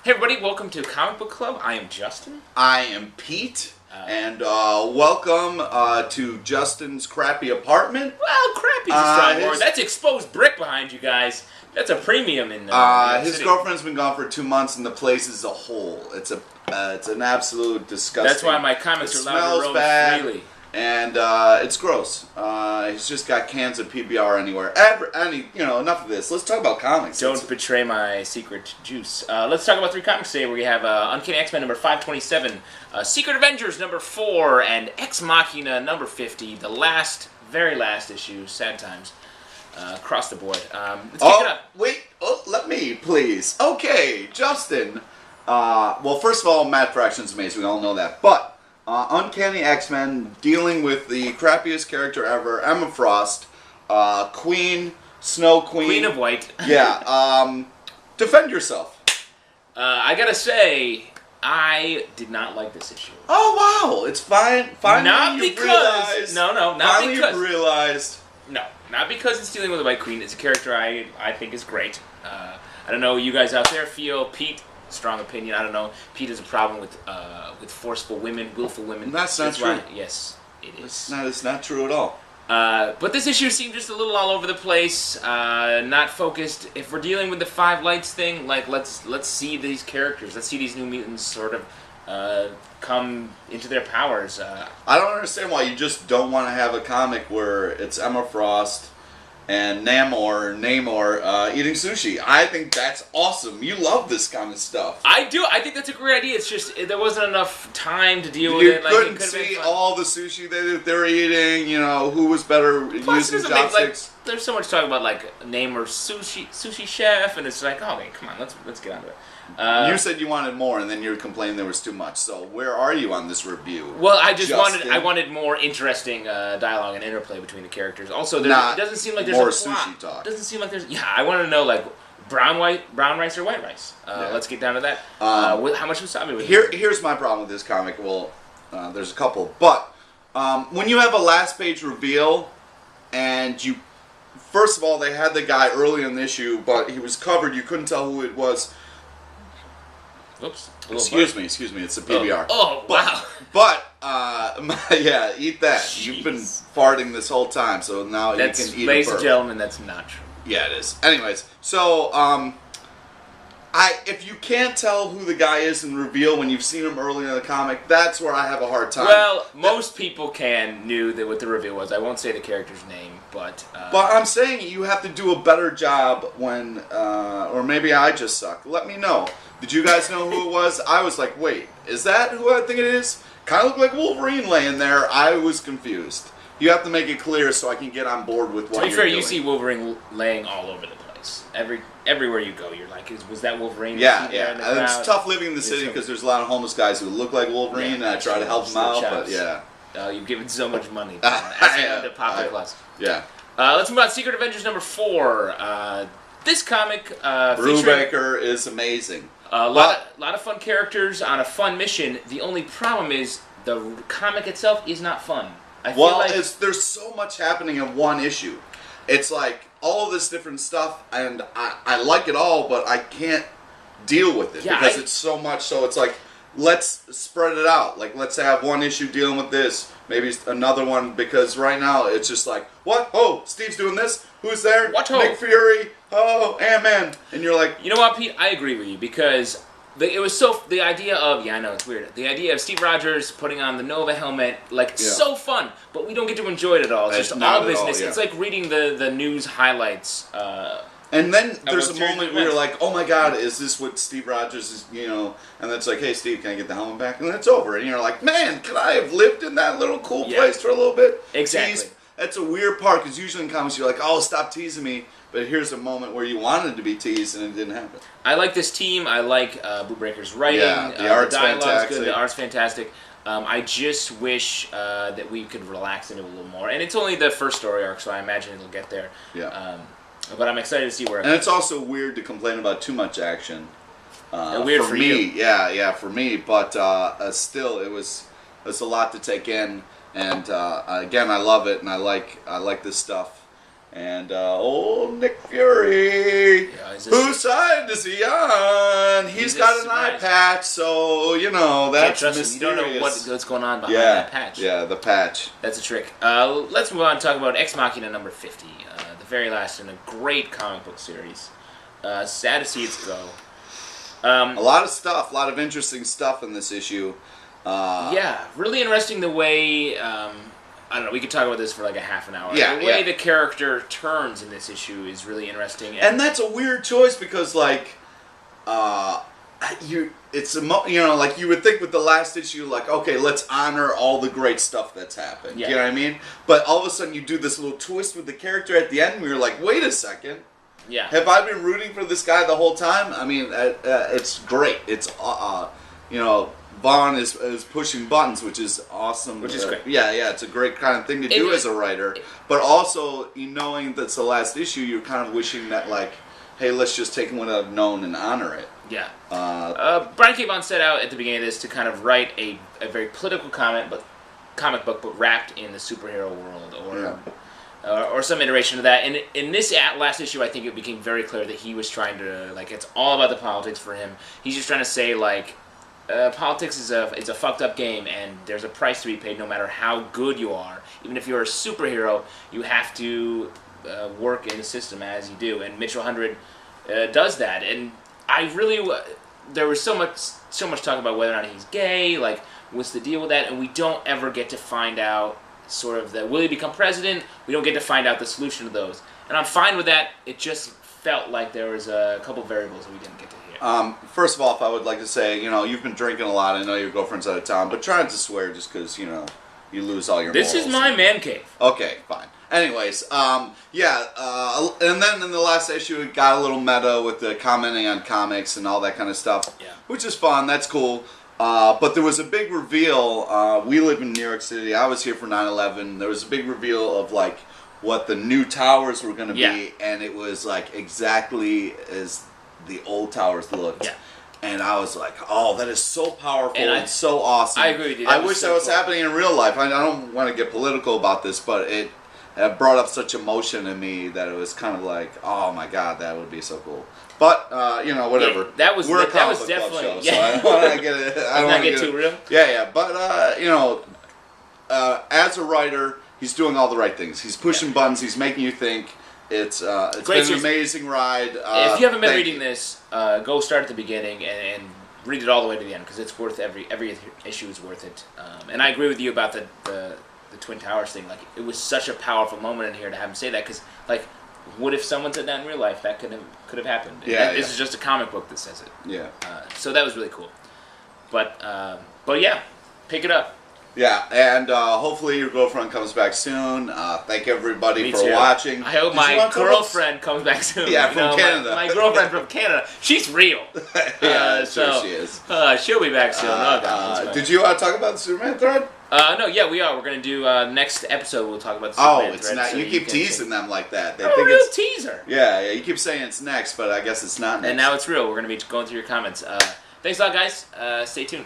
Hey everybody, welcome to Comic Book Club. I am Justin. I am Pete, and welcome to Justin's crappy apartment. Well, crappy's a strong word. That's exposed brick behind you guys. That's a premium in his city. Girlfriend's been gone for 2 months, and the place is a hole. It's an absolute disgusting. That's why my comics are allowed to roam bad, freely. And it's gross. He's just got cans of PBR anywhere. Enough of this. Let's talk about comics. Don't betray my secret juice. Let's talk about 3 comics today. We have Uncanny X-Men number 527, Secret Avengers number 4, and Ex-Machina number 50. The very last issue. Sad times. Across the board. Let's kick it up. Wait. Oh, let me, please. Okay, Justin. Well, first of all, Matt Fraction's amazing. We all know that. But Uncanny X-Men dealing with the crappiest character ever, Emma Frost, Queen, Snow Queen. Queen of White. Yeah. Defend yourself. I gotta say, I did not like this issue. Oh, wow. It's fine. Finally, not you've because... realized. No, not finally because... You've realized. No, not because it's dealing with the White Queen. It's a character I think is great. I don't know you guys out there feel. Pete, strong opinion. I don't know. Pete has a problem with forceful women, willful women. That's not true. Yes, it is. It's not true at all. But this issue seemed just a little all over the place, not focused. If we're dealing with the Five Lights thing, like let's see these characters, let's see these new mutants sort of come into their powers. I don't understand why you just don't want to have a comic where it's Emma Frost and Namor eating sushi. I think that's awesome. You love this kind of stuff. I do. I think that's a great idea. It's just there wasn't enough time to deal with you it. Like, couldn't see all the sushi they were eating. You know, who was better using chopsticks. There's so much talk about like Namor sushi chef, and it's like, oh, okay, come on, let's get onto it. You said you wanted more, and then you were complaining there was too much. So where are you on this review? Well, I wanted more interesting dialogue and interplay between the characers. Also, it doesn't seem like there's more a plot. Sushi talk. It doesn't seem like there's. Yeah, I want to know like brown rice or white rice. Let's get down to that. How much wasabi was Here's my problem with this comic. Well, there's a couple, but when you have a last page reveal, and you, first of all, they had the guy early in the issue, but he was covered. You couldn't tell who it was. Oops. Excuse me. It's a PBR. Oh wow. But yeah, eat that. Jeez. You've been farting this whole time, so now you can eat ladies a burp. and gentlemen, that's not true. Yeah, it is. Anyways, so if you can't tell who the guy is in reveal when you've seen him early in the comic, that's where I have a hard time. Well, most people knew that what the reveal was. I won't say the character's name, but I'm saying you have to do a better job when, or maybe I just suck. Let me know. Did you guys know who it was? I was like, wait, is that who I think it is? Kind of looked like Wolverine laying there. I was confused. You have to make it clear so I can get on board with what you're doing. To be fair, you see Wolverine laying all over the place. Everywhere you go, you're like, was that Wolverine? Yeah. It's tough living in the city because there's a lot of homeless guys who look like Wolverine, and I try to help them out, but yeah. You've given so much money to Pop Plus. Yeah. Let's move on. Secret Avengers number 4. This comic Brubaker is amazing. A lot of fun characters on a fun mission. The only problem is the comic itself is not fun. I feel like there's so much happening in one issue. It's like all of this different stuff, and I like it all, but I can't deal with it because it's so much. So it's like, let's spread it out. Like, let's have one issue dealing with this, maybe another one, because right now it's just like, what? Oh, Steve's doing this? Who's there? What? Nick Fury. Oh, Ant-Man. And you're like... You know what, Pete? I agree with you, because it was the idea of... Yeah, I know, it's weird. The idea of Steve Rogers putting on the Nova helmet, so fun, but we don't get to enjoy it at all. It's just all business. It's like reading the news highlights. And then there's a moment where you're like, oh my god, is this what Steve Rogers is, and then it's like, hey Steve, can I get the helmet back? And then it's over. And you're like, man, could I have lived in that little cool place for a little bit? Exactly. That's a weird part, because usually in comics you're like, oh, stop teasing me. But here's a moment where you wanted to be teased and it didn't happen. I like this team. I like Brubaker's writing. Yeah, the art's fantastic. Good. The art's fantastic. I just wish that we could relax into it a little more. And it's only the first story arc, so I imagine it'll get there. Yeah. But I'm excited to see where. And it's also weird to complain about too much action. Weird for me, you. yeah, for me. But still, it was a lot to take in. And again, I love it, and I like this stuff. And old Nick Fury, whose side is he on? He's got an eye patch, so, you know, that's mysterious. You don't know what's going on behind that patch. Yeah, the patch. That's a trick. Let's move on and talk about Ex-Machina number 50, the very last in a great comic book series. Sad to see it go. A lot of stuff, a lot of interesting stuff in this issue. Yeah, really interesting the way... I don't know, we could talk about this for like a half an hour. Yeah, the way the character turns in this issue is really interesting. And that's a weird choice because, like, you would think with the last issue, like, okay, let's honor all the great stuff that's happened. Yeah. You know what I mean? But all of a sudden you do this little twist with the character at the end where you're like, wait a second. Yeah. Have I been rooting for this guy the whole time? I mean, it's great. It's, Vaughn is pushing buttons, which is awesome. Which is great. Yeah, it's a great kind of thing to do as a writer. But also, knowing that's the last issue, you're kind of wishing that, like, hey, let's just take what I've known and honor it. Yeah. Brian K. Vaughan set out at the beginning of this to kind of write a very political comic book, but wrapped in the superhero world, or some iteration of that. And in this last issue, I think it became very clear that he was trying to, like, it's all about the politics for him. He's just trying to say, like, politics is a fucked up game, and there's a price to be paid no matter how good you are. Even if you're a superhero, you have to work in the system as you do. And Mitchell 100 does that. And I really, there was so much talk about whether or not he's gay, like what's the deal with that, and we don't ever get to find out sort of will he become president. We don't get to find out the solution to those, and I'm fine with that. It just felt like there was a couple variables that we didn't get to hear. First of all, if I would like to say, you've been drinking a lot. I know your girlfriend's out of town, but try not to swear just because, you lose all your morals. This is my man cave. Okay, fine. Anyways, and then in the last issue, it got a little meta with the commenting on comics and all that kind of stuff, which is fun. That's cool. But there was a big reveal. We live in New York City. I was here for 9/11. There was a big reveal of, like, what the new towers were going to be, and it was, like, exactly as the old towers looked. Yeah. And I was like, oh, that is so powerful and so awesome. I agree with you. I wish that was happening in real life. I don't want to get political about this, but it brought up such emotion in me that it was kind of like, oh my God, that would be so cool. But, whatever. Yeah, we're a comic book definitely, club show, so I don't want to get it. I don't want to get too real. Yeah. But, as a writer, he's doing all the right things. He's pushing buttons. He's making you think. It's been an amazing ride. If you haven't been reading this, go start at the beginning and read it all the way to the end, because it's worth every issue is worth it. And I agree with you about the Twin Towers thing. Like, it was such a powerful moment in here to have him say that, because, like, what if someone said that in real life? That could have happened. This is just a comic book that says it. Yeah. So that was really cool. But yeah, pick it up. Yeah, and hopefully your girlfriend comes back soon. Thank everybody for watching. I hope my girlfriend comes back soon. Yeah, from Canada. My girlfriend from Canada. She's real. Yeah, sure she is. She'll be back soon. Did you talk about the Superman thread? No, yeah, we are. We're going to do next episode. We'll talk about the Superman thread. It's not. So you keep teasing them like that. They think it's a teaser. Yeah, you keep saying it's next, but I guess it's not next. And now it's real. We're going to be going through your comments. Thanks a lot, guys. Stay tuned.